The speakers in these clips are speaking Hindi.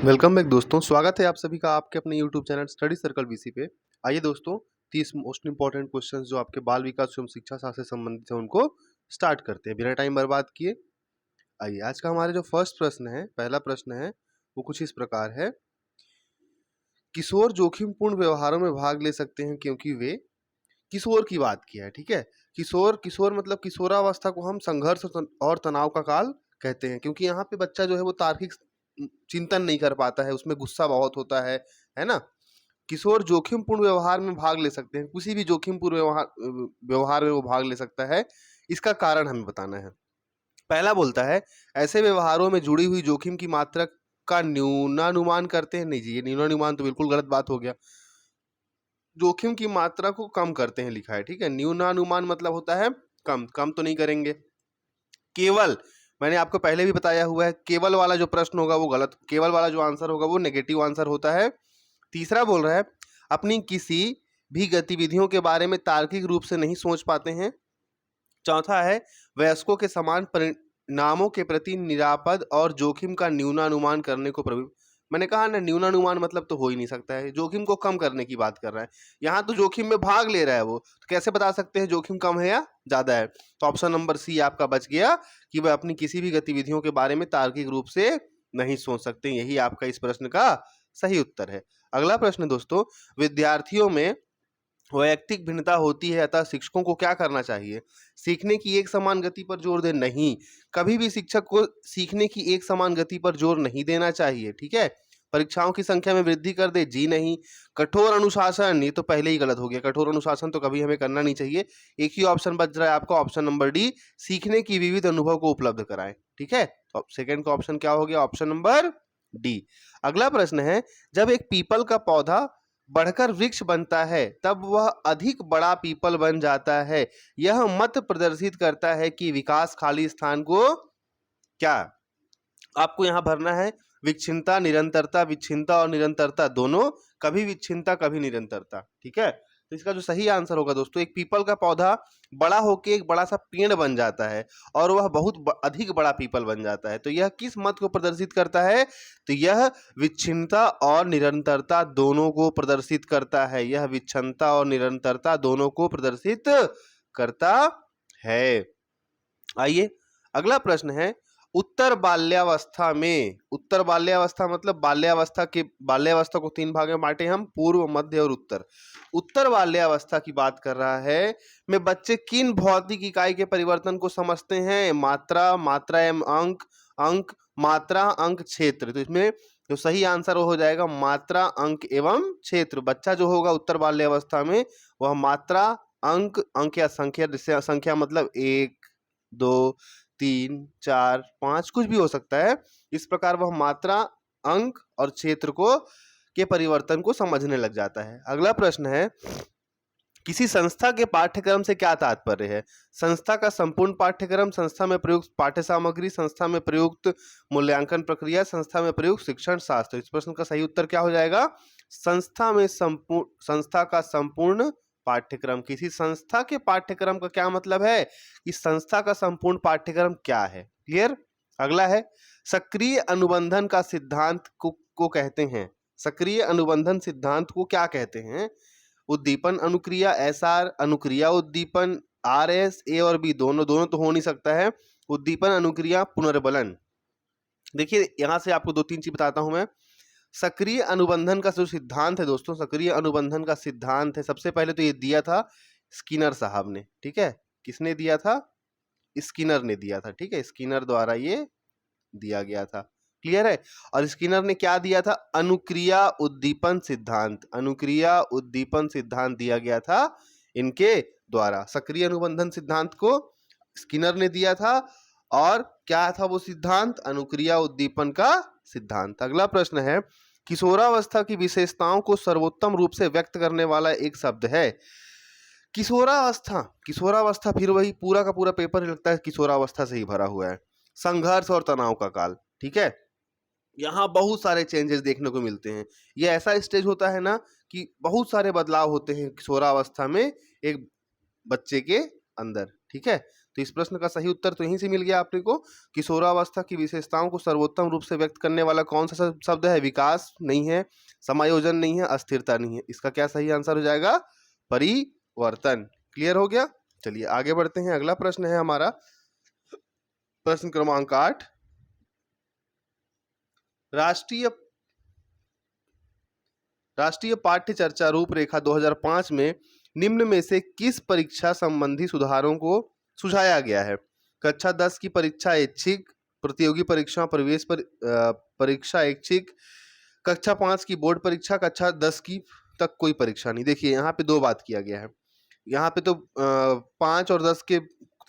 वेलकम बैक दोस्तों, स्वागत है आप सभी का आपके अपने YouTube channel study circle VC पे। आइए दोस्तों, 30 मोस्ट इंपॉर्टेंट क्वेश्चंस जो आपके बाल विकास एवं शिक्षा शास्त्र से संबंधित है उनको स्टार्ट करते हैं बिना टाइम बर्बाद किए। आइए, आज का हमारे जो फर्स्ट प्रश्न है, पहला प्रश्न है, वो कुछ इस प्रकार है। किशोर जोखिमपूर्ण व्यवहारों में भाग ले सकते हैं क्योंकि वे किशोर की बात किया है, ठीक है। किशोर किशोर मतलब किशोरावस्था को हम संघर्ष और तनाव का काल कहते हैं, क्योंकि यहाँ पे बच्चा जो है वो तार्किक चिंतन नहीं कर पाता है, उसमें गुस्सा बहुत होता है ना। किशोर जोखिमपूर्ण व्यवहार में भाग ले सकते हैं, किसी भी जोखिमपूर्ण व्यवहार में वो भाग ले सकता है। इसका कारण हमें बताना है। पहला बोलता है, ऐसे व्यवहारों में जुड़ी हुई जोखिम की मात्रा का न्यूनानुमान करते हैं। नहीं जी, ये न्यूनानुमान तो बिल्कुल गलत बात हो गया। जोखिम की मात्रा को कम करते हैं लिखा है, ठीक है। न्यूनानुमान मतलब होता है कम, कम तो नहीं करेंगे। केवल, मैंने आपको पहले भी बताया हुआ है, केवल वाला जो प्रश्न होगा वो गलत, केवल वाला जो आंसर होगा वो नेगेटिव आंसर होता है। तीसरा बोल रहा है, अपनी किसी भी गतिविधियों के बारे में तार्किक रूप से नहीं सोच पाते हैं। चौथा है, वयस्कों के समान परिणामों के प्रति निरापद और जोखिम का न्यूनानुमान करने को प्रवृत्त। मैंने कहा ना, न्यूनानुमान मतलब तो हो ही नहीं सकता है, जोखिम को कम करने की बात कर रहा है। यहाँ तो जोखिम में भाग ले रहा है वो, तो कैसे बता सकते हैं जोखिम कम है या ज्यादा है। तो ऑप्शन नंबर सी आपका बच गया कि वह अपनी किसी भी गतिविधियों के बारे में तार्किक रूप से नहीं सोच सकते। यही आपका इस प्रश्न का सही उत्तर है। अगला प्रश्न दोस्तों, विद्यार्थियों में वैयक्तिक भिन्नता होती है, अतः शिक्षकों को क्या करना चाहिए। सीखने की एक समान गति पर जोर दें। नहीं, कभी भी शिक्षक को सीखने की एक समान गति पर जोर नहीं देना चाहिए, ठीक है। परीक्षाओं की संख्या में वृद्धि कर दे। जी नहीं। कठोर अनुशासन, ये तो पहले ही गलत हो गया, कठोर अनुशासन तो कभी हमें करना नहीं चाहिए। एक ही ऑप्शन बच रहा है आपका, ऑप्शन नंबर डी, सीखने की विविध अनुभव को उपलब्ध कराएं, ठीक है। तो सेकंड का ऑप्शन क्या हो गया, ऑप्शन नंबर डी। अगला प्रश्न है, जब एक पीपल का पौधा बढ़कर वृक्ष बनता है तब वह अधिक बड़ा पीपल बन जाता है। यह मत प्रदर्शित करता है कि विकास खाली स्थान को क्या, आपको यहां भरना है विच्छिन्नता, निरंतरता, विच्छिन्नता और निरंतरता दोनों, कभी विच्छिन्नता कभी निरंतरता, ठीक है। तो इसका जो सही आंसर होगा दोस्तों, एक पीपल का पौधा बड़ा होकर एक बड़ा सा पेड़ बन जाता है और वह बहुत अधिक बड़ा पीपल बन जाता है। तो यह किस मत को प्रदर्शित करता है, तो यह विच्छिन्नता और निरंतरता दोनों को प्रदर्शित करता है। यह विच्छिन्नता और निरंतरता दोनों को प्रदर्शित करता है। आइए, अगला प्रश्न है, उत्तर बाल्यावस्था में, उत्तर बाल्यावस्था मतलब बाल्यावस्था को तीन भाग में बांटे हम, पूर्व, मध्य और उत्तर। उत्तर बाल्यावस्था की बात कर रहा है में बच्चे किन भौतिक इकाई के परिवर्तन को समझते हैं। मात्रा, मात्रा एवं अंक, अंक, मात्रा, अंक, क्षेत्र। तो इसमें जो सही आंसर हो जाएगा मात्रा, अंक एवं क्षेत्र। बच्चा जो होगा उत्तर बाल्यावस्था में वह मात्रा, अंक, अंक या संख्या, जिससे संख्या मतलब 1, 2, 3, 4, 5 कुछ भी हो सकता है, इस प्रकार वह मात्रा, अंक और क्षेत्र को के परिवर्तन को समझने लग जाता है। अगला प्रश्न है, किसी संस्था के पाठ्यक्रम से क्या तात्पर्य है। संस्था का संपूर्ण पाठ्यक्रम, संस्था में प्रयुक्त पाठ्य सामग्री, संस्था में प्रयुक्त मूल्यांकन प्रक्रिया, संस्था में प्रयुक्त शिक्षण शास्त्र। इस प्रश्न का सही उत्तर क्या हो जाएगा, संस्था का संपूर्ण पाठ्यक्रम। किसी संस्था के पाठ्यक्रम का क्या मतलब है, इस संस्था का संपूर्ण पाठ्यक्रम क्या है। क्लियर। अगला है, सक्रिय अनुबंधन का सिद्धांत को कहते हैं। सक्रिय अनुबंधन सिद्धांत को क्या कहते हैं। उद्दीपन अनुक्रिया, एसआर, अनुक्रिया उद्दीपन, आरएस, ए और बी दोनों तो हो नहीं सकता है। उद्दीपन अनुक्रिया पुनर्बलन। देखिए यहां से आपको दो तीन चीज बताता हूं मैं। सक्रिय अनुबंधन का जो सिद्धांत है दोस्तों, सक्रिय अनुबंधन का सिद्धांत है, सबसे पहले तो ये दिया था स्किनर साहब ने, ठीक है। किसने दिया था, स्किनर ने दिया था, ठीक है। स्किनर द्वारा ये दिया गया था। क्लियर है। और स्किनर ने क्या दिया था, अनुक्रिया उद्दीपन सिद्धांत, अनुक्रिया उद्दीपन सिद्धांत दिया गया था इनके द्वारा। सक्रिय अनुबंधन सिद्धांत को स्किनर ने दिया था और क्या था वो सिद्धांत, अनुक्रिया उद्दीपन का सिद्धांत। अगला प्रश्न है, किशोरावस्था की विशेषताओं को सर्वोत्तम रूप से व्यक्त करने वाला एक शब्द है। किशोरावस्था, किशोरावस्था फिर वही पूरा का पूरा पेपर लगता है किशोरावस्था से ही भरा हुआ है। संघर्ष और तनाव का काल, ठीक है। यहाँ बहुत सारे चेंजेस देखने को मिलते हैं। ये ऐसा स्टेज होता है ना कि बहुत सारे बदलाव होते हैं किशोरावस्था में एक बच्चे के अंदर, ठीक है। तो इस प्रश्न का सही उत्तर तो यहीं से मिल गया आपने को। किशोरावस्था की विशेषताओं को सर्वोत्तम रूप से व्यक्त करने वाला कौन सा शब्द है? विकास नहीं है, समायोजन नहीं है, अस्थिरता नहीं है। इसका क्या सही आंसर हो जाएगा? परिवर्तन। क्लियर हो गया? चलिए आगे बढ़ते हैं। अगला प्रश्न है हमारा प्रश्न क्रमांक 8। राष्ट्रीय पाठ्य चर्चा रूपरेखा 2005 में निम्न में से किस परीक्षा संबंधी सुधारों को सुझाया गया है? कक्षा 10 की परीक्षा ऐच्छिक, प्रतियोगी परीक्षा प्रवेश परीक्षा ऐच्छिक, कक्षा 5 की बोर्ड परीक्षा, कक्षा 10 की तक कोई परीक्षा नहीं। देखिए यहाँ पे दो बात किया गया है। यहाँ पे तो 5 और 10 के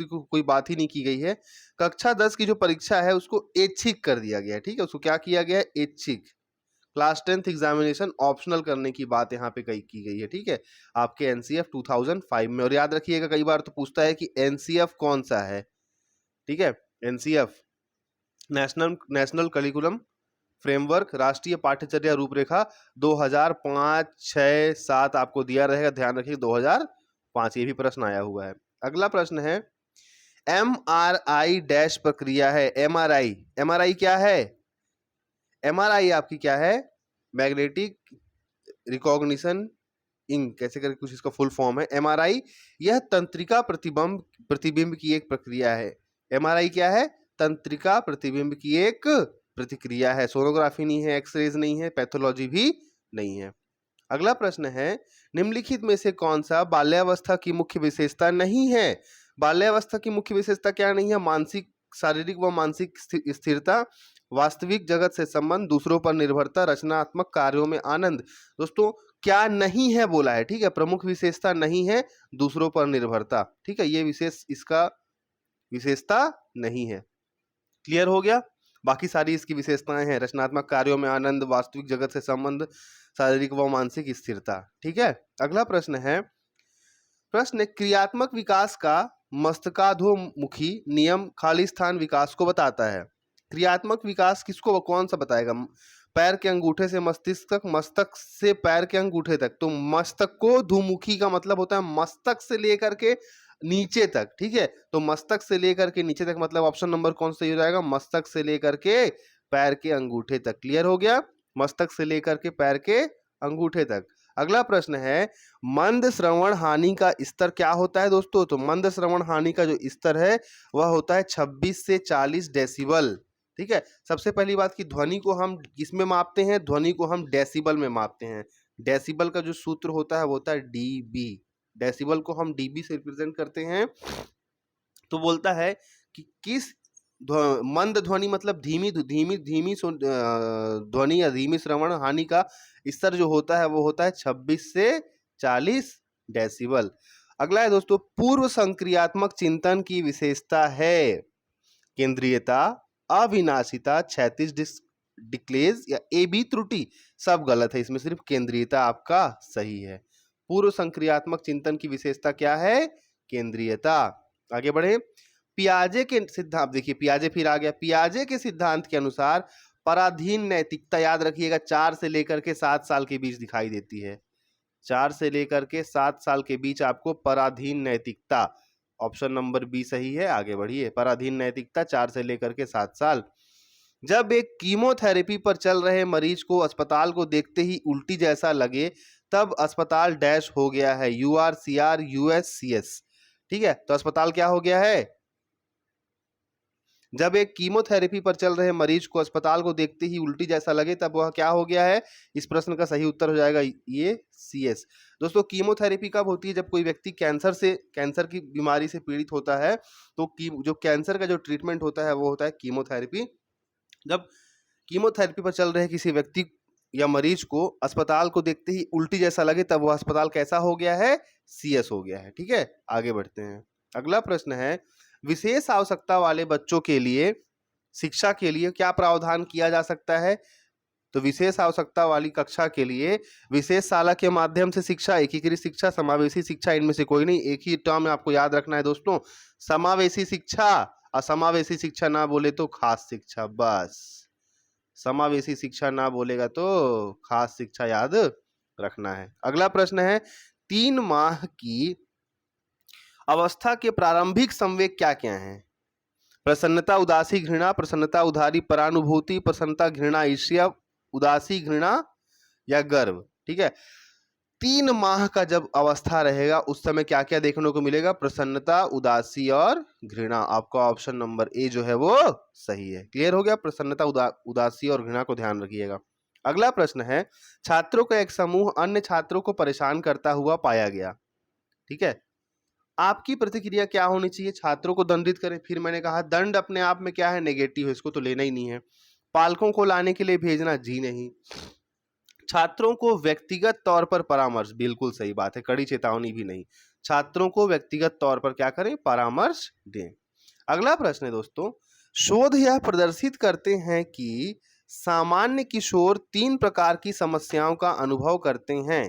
कोई बात ही नहीं की गई है। कक्षा 10 की जो परीक्षा है उसको ऐच्छिक कर दिया गया है। ठीक है, उसको क्या किया गया है? ऐच्छिक। क्लास 10th एग्जामिनेशन ऑप्शनल करने की बात यहाँ पे कही की गई है। ठीक है, आपके एनसीएफ 2005 में। और याद रखिएगा कई बार तो पूछता है कि एनसीएफ कौन सा है। ठीक है, एनसीएफ नेशनल करिकुलम फ्रेमवर्क, राष्ट्रीय पाठ्यचर्या रूपरेखा 2005, 6, 7 आपको दिया रहेगा, ध्यान रखिए 2005 ये भी प्रश्न आया हुआ है। अगला प्रश्न है एमआरआई डैश प्रक्रिया है। एमआरआई क्या है? एमआरआई आपकी क्या है? मैग्नेटिक रिकॉग्निशन इंक, कैसे करके कुछ इसका फुल फॉर्म है। एमआरआई यह तंत्रिका प्रतिबिंब की एक प्रक्रिया है। एमआरआई क्या है? तंत्रिका प्रतिबिंब की एक प्रतिक्रिया है। सोनोग्राफी नहीं है, एक्सरेज नहीं है, पैथोलॉजी भी नहीं है। अगला प्रश्न है निम्नलिखित में से कौन सा बाल्यावस्था की मुख्य विशेषता नहीं है? बाल्यावस्था की मुख्य विशेषता क्या नहीं है? शारीरिक व मानसिक स्थिरता, वास्तविक जगत से संबंध, दूसरों पर निर्भरता, रचनात्मक कार्यों में आनंद। दोस्तों क्या नहीं है बोला है। ठीक है, प्रमुख विशेषता नहीं है, दूसरों पर निर्भरता। ठीक है, ये इसका विशेषता नहीं है। क्लियर हो गया? बाकी सारी इसकी विशेषताएं हैं, रचनात्मक कार्यों में आनंद, वास्तविक जगत से संबंध, शारीरिक व मानसिक स्थिरता। ठीक है, अगला प्रश्न है क्रियात्मक विकास का मस्तकाधोमुखी नियम खाली स्थान विकास को बताता है। क्रियात्मक विकास किसको कौन सा बताएगा? पैर के अंगूठे से मस्तिष्क तक, मस्तक से पैर के अंगूठे तक। तो मस्तक को धुमुखी का मतलब होता है मस्तक से लेकर के नीचे तक। ठीक है, तो मस्तक से लेकर के नीचे तक मतलब ऑप्शन नंबर कौन सा हो जाएगा? मस्तक से लेकर के पैर के अंगूठे तक। क्लियर हो गया? मस्तक से लेकर के पैर के अंगूठे तक। अगला प्रश्न है मंद श्रवण हानि का स्तर क्या होता है दोस्तों? तो मंद श्रवण हानि का जो स्तर है वह होता है 26 से 40 डेसिबल। ठीक है, सबसे पहली बात की ध्वनि को हम किसमें मापते हैं? ध्वनि को हम डेसिबल में मापते हैं। डेसिबल का जो सूत्र होता है वो होता है डीबी। डेसिबल को हम डीबी से रिप्रेजेंट करते हैं। तो बोलता है कि किस मंद ध्वनि मतलब धीमी ध्वनि या धीमी श्रवण हानि का स्तर जो होता है वो होता है 26 से 40 डेसिबल। अगला है दोस्तों पूर्व संक्रियात्मक चिंतन की विशेषता है केंद्रीयता, अविनाशिता, क्षैतिज डिक्लेज या ए बी त्रुटि। सब गलत है, इसमें सिर्फ केंद्रीयता आपका सही है। पूर्व संक्रियात्मक चिंतन की विशेषता क्या है? केंद्रीयता। आगे बढ़े पियाजे के सिद्धांत, देखिए पियाजे फिर आ गया। पियाजे के सिद्धांत के अनुसार पराधीन नैतिकता, याद रखिएगा 4 से लेकर के 7 साल के बीच दिखाई देती है। 4 से लेकर के 7 साल के बीच आपको पराधीन नैतिकता, ऑप्शन नंबर बी सही है। आगे बढ़िए, पराधीन नैतिकता 4 से लेकर के 7 साल। जब एक कीमोथेरेपी पर चल रहे मरीज को अस्पताल को देखते ही उल्टी जैसा लगे तब अस्पताल डैश हो गया है। URCR USCS। ठीक है, तो अस्पताल क्या हो गया है? जब एक कीमोथेरेपी पर चल रहे मरीज को अस्पताल को देखते ही उल्टी जैसा लगे तब वह क्या हो गया है? इस प्रश्न का सही उत्तर हो जाएगा ये CS। दोस्तों कीमोथेरेपी कब होती है? जब कोई व्यक्ति कैंसर की बीमारी से पीड़ित होता है तो जो कैंसर का जो ट्रीटमेंट होता है वो होता है कीमोथेरेपी। जब कीमोथेरेपी पर चल रहे किसी व्यक्ति या मरीज को अस्पताल को देखते ही उल्टी जैसा लगे तब वह अस्पताल कैसा हो गया है? CS हो गया है। ठीक है, आगे बढ़ते हैं। अगला प्रश्न है विशेष आवश्यकता वाले बच्चों के लिए शिक्षा के लिए क्या प्रावधान किया जा सकता है? तो विशेष आवश्यकता वाली कक्षा के लिए विशेष शाला के माध्यम से शिक्षा, एकीकृत शिक्षा, समावेशी शिक्षा, इनमें से कोई नहीं। एक ही टर्म आपको याद रखना है दोस्तों, समावेशी शिक्षा। असमावेशी शिक्षा ना बोले तो खास शिक्षा, बस समावेशी शिक्षा ना बोलेगा तो खास शिक्षा याद रखना है। अगला प्रश्न है 3 माह की अवस्था के प्रारंभिक संवेग क्या क्या हैं? प्रसन्नता, उदासी, घृणा, प्रसन्नता, उदारी, परानुभूति, प्रसन्नता, घृणा, ईर्ष्या, उदासी, घृणा या गर्व। ठीक है, 3 माह का जब अवस्था रहेगा उस समय क्या क्या देखने को मिलेगा? प्रसन्नता, उदासी और घृणा। आपका ऑप्शन नंबर ए जो है वो सही है। क्लियर हो गया? प्रसन्नता, उदासी और घृणा को ध्यान रखिएगा। अगला प्रश्न है, छात्रों का एक समूह अन्य छात्रों को परेशान करता हुआ पाया गया। ठीक है, आपकी प्रतिक्रिया क्या होनी चाहिए? छात्रों को दंडित करें। फिर मैंने कहा दंड अपने आप में क्या है? नेगेटिव है, इसको तो लेना ही नहीं है। पालकों को लाने के लिए भेजना, जी नहीं। छात्रों को व्यक्तिगत तौर पर परामर्श, बिल्कुल सही बात है, कड़ी चेतावनी भी नहीं। छात्रों को व्यक्तिगत तौर पर क्या करें? परामर्श दें। अगला प्रश्न है दोस्तों, शोध यह प्रदर्शित करते हैं कि सामान्य किशोर 3 प्रकार की समस्याओं का अनुभव करते हैं,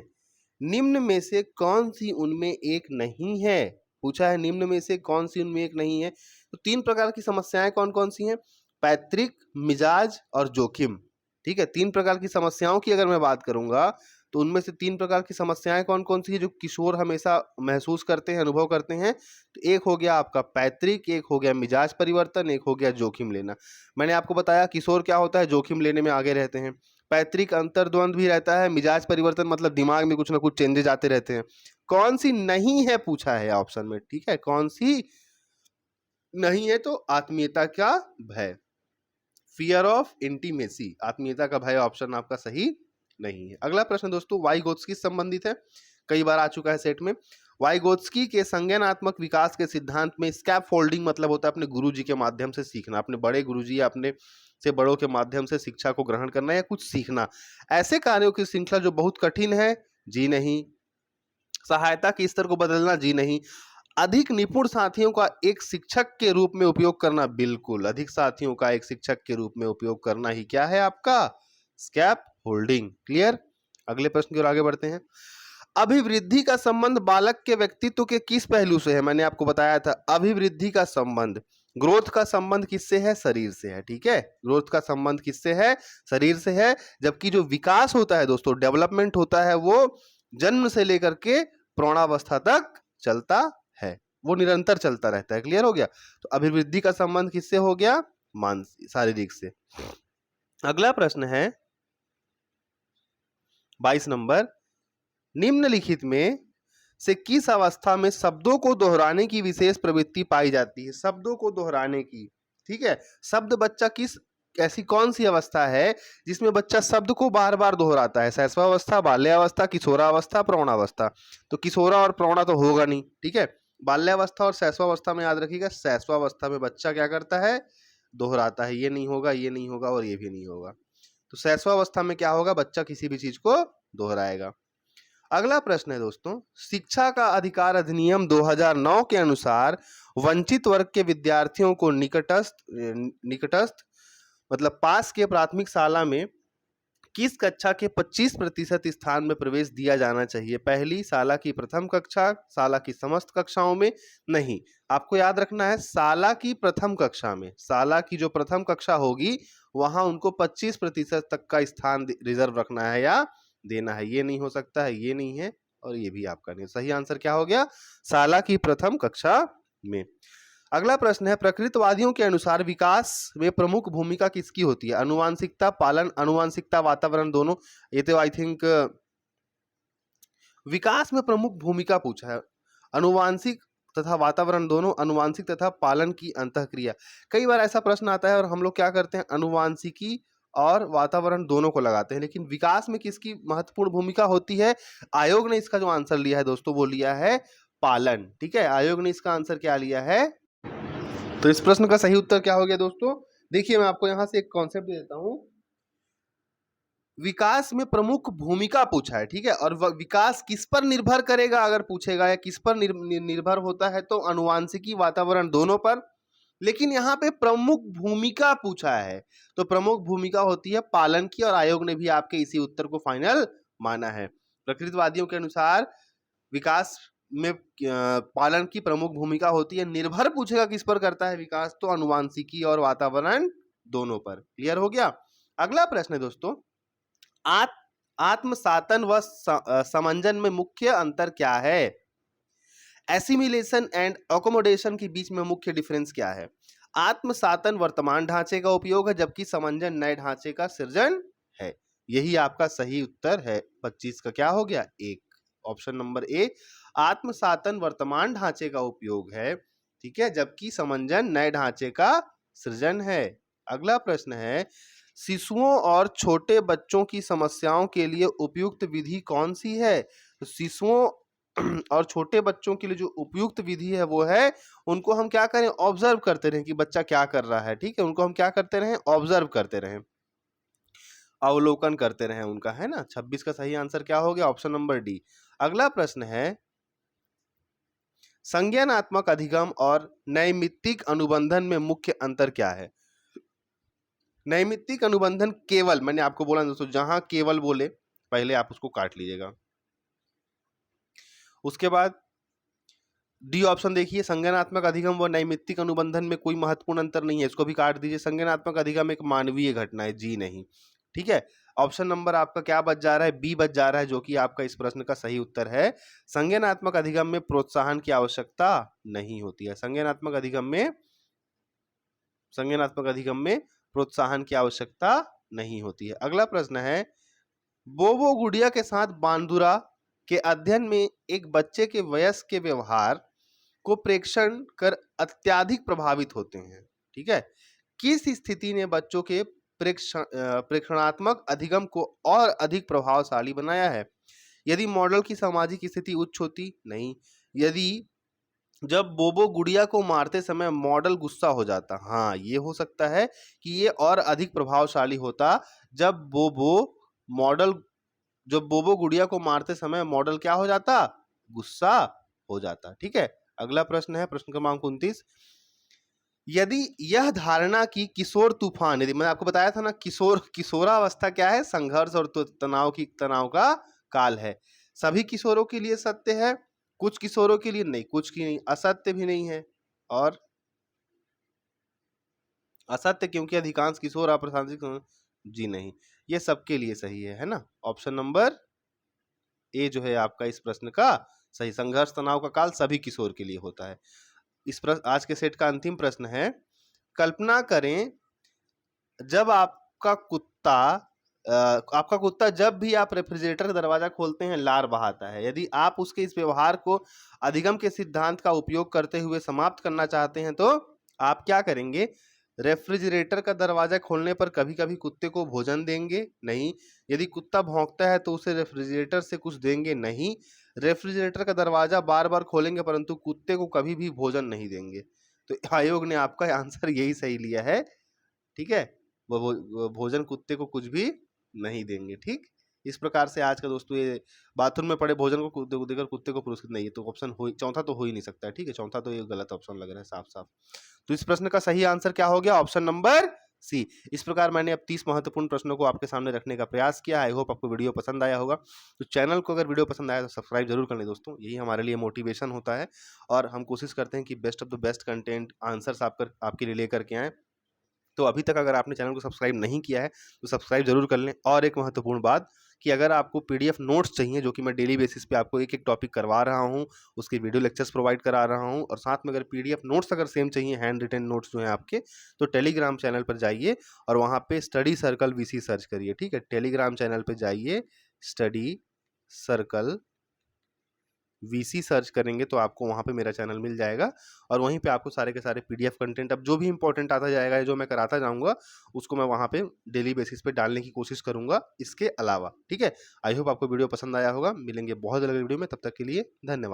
निम्न में से कौन सी उनमें एक नहीं है? पूछा है निम्न में से कौन सी उनमें एक नहीं है। तो 3 प्रकार की समस्याएं कौन कौन सी हैं? पैतृक, मिजाज और जोखिम। ठीक है, 3 प्रकार की समस्याओं की अगर मैं बात करूंगा तो उनमें से 3 प्रकार की समस्याएं कौन कौन सी है जो किशोर हमेशा महसूस करते हैं, अनुभव करते हैं? तो एक हो गया आपका पैतृक, एक हो गया मिजाज परिवर्तन, एक हो गया जोखिम लेना। मैंने आपको बताया किशोर क्या होता है? जोखिम लेने में आगे रहते हैं। पैतृक अंतर्द्वंद भी रहता है, मिजाज परिवर्तन मतलब दिमाग में कुछ ना कुछ चेंजेस आते रहते हैं। कौन सी नहीं है पूछा है ऑप्शन में। ठीक है, कौन सी नहीं है? तो आत्मीयता का भय, फियर ऑफ इंटीमेसी, आत्मीयता का भय ऑप्शन आपका सही नहीं है। अगला प्रश्न दोस्तों वाइगोत्स्की से संबंधित है, कई बार आ चुका है सेट में। वाइगोत्स्की के संज्ञानात्मक विकास के सिद्धांत में स्कैफोल्डिंग मतलब होता है अपने गुरुजी के माध्यम से सीखना, अपने बड़े गुरुजी या अपने से बड़ों के माध्यम से शिक्षा को ग्रहण करना या कुछ सीखना। ऐसे कार्यों की श्रृंखला जो बहुत कठिन है, जी नहीं। सहायता के स्तर को बदलना, जी नहीं। अधिक निपुण साथियों का एक शिक्षक के रूप में उपयोग करना, बिल्कुल। अधिक साथियों का एक शिक्षक के रूप में उपयोग करना ही क्या है आपका? स्कैप होल्डिंग। क्लियर? अगले प्रश्न की ओर आगे बढ़ते हैं। अभिवृद्धि का संबंध बालक के व्यक्तित्व के किस पहलू से है? मैंने आपको बताया था अभिवृद्धि का संबंध, ग्रोथ का संबंध किससे है? शरीर से है। ठीक है, ग्रोथ का संबंध किससे है? शरीर से है। जबकि जो विकास होता है दोस्तों, डेवलपमेंट होता है, वो जन्म से लेकर के प्रौढ़ावस्था तक चलता है, वो निरंतर चलता रहता है। क्लियर हो गया? तो अभिवृद्धि का संबंध किससे हो गया? मानसिक, शारीरिक से। अगला प्रश्न है 22 नंबर, निम्नलिखित में से किस अवस्था में शब्दों को दोहराने की विशेष प्रवृत्ति पाई जाती है? शब्दों को दोहराने की। ठीक है, शब्द बच्चा किस, ऐसी कौन सी अवस्था है जिसमें बच्चा शब्द को बार बार दोहराता है? शैशवावस्था, बाल्यावस्था, किशोरावस्था, प्रौढ़ावस्था। तो किशोरा और प्रौढ़ा तो होगा नहीं। ठीक है, बाल्यावस्था और शैशवावस्था में याद रखिएगा, शैशवावस्था में बच्चा क्या करता है? दोहराता है। ये नहीं होगा, ये नहीं होगा और ये भी नहीं होगा। तो शैशवावस्था में क्या होगा? बच्चा किसी भी चीज को दोहराएगा। अगला प्रश्न है दोस्तों, शिक्षा का अधिकार अधिनियम 2009 के अनुसार वंचित वर्ग के विद्यार्थियों को निकटस्थ मतलब पास के प्राथमिक शाला में किस कक्षा के 25% स्थान में प्रवेश दिया जाना चाहिए? पहली, शाला की प्रथम कक्षा, शाला की समस्त कक्षाओं में? नहीं, आपको याद रखना है शाला की प्रथम कक्षा में, शाला की जो प्रथम कक्षा होगी वहां उनको 25% तक का स्थान रिजर्व रखना है या देना है। ये नहीं हो सकता है, ये नहीं है और ये भी आपका नहीं। सही आंसर क्या हो गया? शाला की प्रथम कक्षा में। अगला प्रश्न है, प्रकृतवादियों के अनुसार विकास में प्रमुख भूमिका किसकी होती है? अनुवांशिकता, पालन, अनुवांशिकता, वातावरण, दोनों? ये तो आई थिंक विकास में प्रमुख भूमिका पूछा है। अनुवांशिक तथा वातावरण दोनों, अनुवांशिक तथा पालन की अंतःक्रिया। कई बार ऐसा प्रश्न आता है और हम लोग क्या करते हैं, अनुवांशिकी और वातावरण दोनों को लगाते हैं, लेकिन विकास में किसकी महत्वपूर्ण भूमिका होती है? आयोग ने इसका जो आंसर लिया है दोस्तों वो लिया है पालन। ठीक है, आयोग ने इसका आंसर क्या लिया है? तो इस प्रश्न का सही उत्तर क्या हो गया दोस्तों? देखिए मैं आपको यहां से एक कॉन्सेप्ट देता हूं, विकास में प्रमुख भूमिका पूछा है। ठीक है, और विकास किस पर निर्भर करेगा अगर पूछेगा, या किस पर निर्भर होता है, तो अनुवांशिकी, वातावरण दोनों पर। लेकिन यहाँ पे प्रमुख भूमिका पूछा है तो प्रमुख भूमिका होती है पालन की, और आयोग ने भी आपके इसी उत्तर को फाइनल माना है। प्रकृतिवादियों के अनुसार विकास में पालन की प्रमुख भूमिका होती है। निर्भर पूछेगा किस पर करता है विकास, तो अनुवांशिकी और वातावरण दोनों पर। क्लियर हो गया? अगला प्रश्न है दोस्तों, आत्मसातन व समंजन में मुख्य अंतर क्या है? एसिमिलेशन एंड अकोमोडेशन के बीच में मुख्य डिफरेंस क्या है? आत्मसातन वर्तमान ढांचे का उपयोग है, जबकि समंजन नए ढांचे का सृजन है। यही आपका सही उत्तर है। 25 का क्या हो गया? 1। ऑप्शन नंबर ए आत्मसातन वर्तमान ढांचे का उपयोग है, ठीक है, जबकि समंजन नए ढांचे का सृजन है। अगला प्रश्न है, शिशुओं और छोटे बच्चों की समस्याओं के लिए उपयुक्त विधि कौन सी है? तो शिशुओं और छोटे बच्चों के लिए जो उपयुक्त विधि है वो है, उनको हम क्या करें? ऑब्जर्व करते रहें कि बच्चा क्या कर रहा है, ठीक है, उनको हम क्या करते रहें? ऑब्जर्व करते रहें, अवलोकन करते रहें उनका, है ना। 26 का सही आंसर क्या हो गया? Option number D. अगला प्रश्न है, संज्ञानात्मक अधिगम और नैमित्तिक अनुबंधन में मुख्य अंतर क्या है? नैमित्तिक अनुबंधन केवल, मैंने आपको बोला दोस्तों, जहां केवल बोले पहले आप उसको काट लीजिएगा। उसके बाद डी ऑप्शन देखिए, संज्ञानात्मक अधिगम व नैमित्तिक अनुबंधन में कोई महत्वपूर्ण अंतर नहीं है, इसको भी काट दीजिए। संज्ञानात्मक अधिगम एक मानवीय घटना है, जी नहीं, ठीक है। ऑप्शन नंबर आपका क्या बच जा रहा है? बी बच जा रहा है, जो कि आपका इस प्रश्न का सही उत्तर है। संज्ञानात्मक अधिगम में प्रोत्साहन की आवश्यकता नहीं होती है। संज्ञानात्मक अधिगम में प्रोत्साहन की आवश्यकता नहीं होती है। अगला प्रश्न है, बोबो गुड़िया के साथ बांदुरा के अध्ययन में एक बच्चे के वयस्क के व्यवहार को प्रेक्षण कर अत्यधिक प्रभावित होते हैं, ठीक है। किस स्थिति ने बच्चों के प्रेक्षणात्मक अधिगम को और अधिक प्रभावशाली बनाया है? यदि मॉडल की सामाजिक स्थिति उच्च होती? नहीं। यदि जब बोबो गुड़िया को मारते समय मॉडल गुस्सा हो जाता? हाँ, ये हो सकता है कि ये और अधिक प्रभावशाली होता जब बोबो गुड़िया को मारते समय मॉडल क्या हो जाता? गुस्सा हो जाता, ठीक है। अगला प्रश्न है, प्रश्न क्रमांक 29, यदि यह धारणा की किशोर तूफान, यदि मैंने आपको बताया था ना, किशोरावस्था क्या है? संघर्ष और तनाव का काल है, सभी किशोरों के लिए सत्य है, कुछ किशोरों के लिए नहीं, कुछ की नहीं, असत्य भी नहीं है, और असत्य क्योंकि अधिकांश किशोर अप्रासंगिक, जी नहीं, ये सबके लिए सही है ना। ऑप्शन नंबर ए जो है आपका इस प्रश्न का सही, संघर्ष तनाव का काल सभी किशोर के लिए होता है। इस प्रश्न, आज के सेट का अंतिम प्रश्न है, कल्पना करें जब आपका कुत्ता जब भी आप रेफ्रिजरेटर का दरवाजा खोलते हैं लार बहाता है। यदि आप उसके इस व्यवहार को अधिगम के सिद्धांत का उपयोग करते हुए समाप्त करना चाहते हैं तो आप क्या करेंगे? रेफ्रिजरेटर का दरवाजा खोलने पर कभी कभी कुत्ते को भोजन देंगे? नहीं। यदि कुत्ता भौंकता है तो उसे रेफ्रिजरेटर से कुछ देंगे? नहीं। रेफ्रिजरेटर का दरवाजा बार बार खोलेंगे परंतु कुत्ते को कभी भी भोजन नहीं देंगे। तो आयोग ने आपका आंसर यही सही लिया है, ठीक है। वो भोजन कुत्ते को कुछ भी नहीं देंगे, ठीक। इस प्रकार से आज का दोस्तों ये बाथरूम में पड़े भोजन को कुत्ते को देकर कुत्ते को पुरस्कृत नहीं है, तो ऑप्शन चौथा तो हो ही नहीं सकता है, ठीक है। चौथा तो ये गलत ऑप्शन लग रहा है साफ साफ। तो इस प्रश्न का सही आंसर क्या हो गया? Option number C. इस प्रकार मैंने अब 30 महत्वपूर्ण प्रश्नों को आपके सामने रखने का प्रयास किया। आई होप आपको वीडियो पसंद आया होगा। तो चैनल को अगर वीडियो पसंद आया तो सब्सक्राइब जरूर कर लें दोस्तों, यही हमारे लिए मोटिवेशन होता है और हम कोशिश करते हैं कि best of the best content answers आपके लिए लेकर के आएँ। तो अभी तक अगर आपने चैनल को सब्सक्राइब नहीं किया है तो सब्सक्राइब जरूर कर लें। और एक महत्वपूर्ण बात कि अगर आपको पीडीएफ नोट्स चाहिए, जो कि मैं डेली बेसिस पे आपको एक एक टॉपिक करवा रहा हूँ, उसके वीडियो लेक्चर्स प्रोवाइड करा रहा हूँ, और साथ में अगर पीडीएफ नोट्स अगर सेम चाहिए, हैंड रिटन नोट्स जो हैं आपके, तो टेलीग्राम चैनल पर जाइए और वहाँ पे स्टडी सर्कल वीसी सर्च करिए, ठीक है। टेलीग्राम चैनल पर जाइए, स्टडी सर्कल वीसी सर्च करेंगे तो आपको वहाँ पे मेरा चैनल मिल जाएगा और वहीं पे आपको सारे के सारे पीडीएफ कंटेंट, अब जो भी इंपॉर्टेंट आता जाएगा, जो मैं कराता जाऊँगा उसको मैं वहाँ पे डेली बेसिस पे डालने की कोशिश करूँगा इसके अलावा, ठीक है। आई होप आपको वीडियो पसंद आया होगा। मिलेंगे बहुत जल्द वीडियो में, तब तक के लिए धन्यवाद।